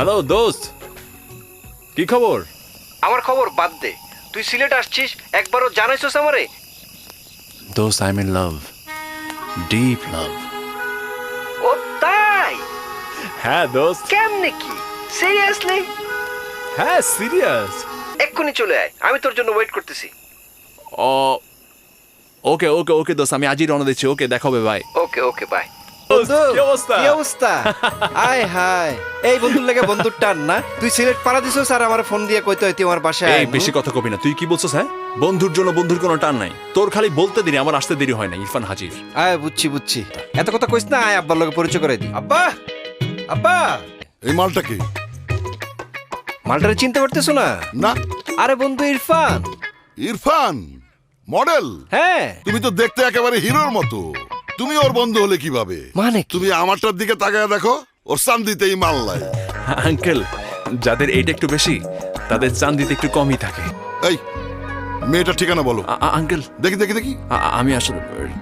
Hello দোস্ত, কি খবর? আমার খবর বাদ দে, তুই সিলেট আসছিস একবারও জানাইছস আমারে? দোস্ত, I am in love, deep love. ও তাই? হ্যাঁ দোস্ত। কেমনে কি? সিরিয়াসলি? হ্যাঁ সিরিয়াস। এক্ষুনি চলে আয়, আমি তোর জন্য ওয়েট করতেছি। ওকে ওকে ওকে দোস্ত, আমি আজই রওনা দিচ্ছি। ওকে, দেখা হবে, বাই। Okay okay bye. বন্ধু, কি অবস্থা? কি অবস্থা? আয় হায়, এই বন্ধুর লাগে বন্ধুর টান না? তুই সিলেট পাড়া দিছস আর আমার ফোন দিয়ে কইতে হয় তুই আমার বাসায় এই বেশি কথা কবি না। তুই কি বলছিস? হ্যাঁ, বন্ধুর জন্য বন্ধুর কোনো টান নাই। তোর খালি বলতে দেরি, আমার আসতে দেরি হয় না। ইরফান হাজির। আয় বুঝছি বুঝছি, এত কথা কইস না। আয় আব্বার লগে পরিচয় করে দি। আব্বা, আব্বা। এই মালটা কি? মালটারে চিনতে পারতেছো না? না। আরে বন্ধু ইরফান। ইরফান মডেল? হ্যাঁ। তুমি তো দেখতে একেবারে হিরোর মতো। তুমি ওর বন্ধু হলে কিভাবে? মানে কি? তুমি আমারটার দিকে তাকায় দেখো, ওর চান্দিতেই মাল নাই। আঙ্কেল, যাদের এইটা একটু বেশি তাদের চান্দিতে একটু কমই থাকে। এই মেয়েটার ঠিকানা বলো। আঙ্কেল, দেখি দেখি দেখি। আমি আসলে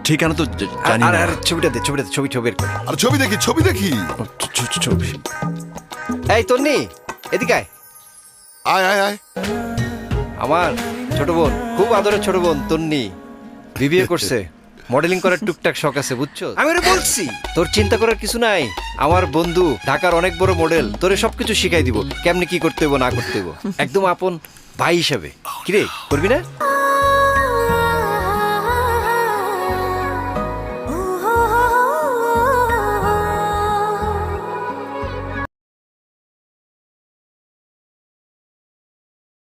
ঠিকানা তো জানি আরে না। আরে ছবিটা দে, ছবিটা দে, ছবি বের কর। আর ছবি দেখি, ছবি দেখি। ছবি। এই তন্নি, এদিকে আয়। আয় আয় আয়। আমার ছোট বোন, খুব আদরের ছোট বোন তন্নি, বিবিএ করছে। মডেলিং করার টুকটাক শখ আছে, বুঝছো? আমি ওরে বলছি তোর চিন্তা করার কিছু নাই। আমার বন্ধু ঢাকার অনেক বড় মডেল, তোরে সবকিছু শিখাই দিব, কেমনে কি করতে হইব না করতে হইব, একদম আপন ভাই হিসাবে। কিরে, করবি না?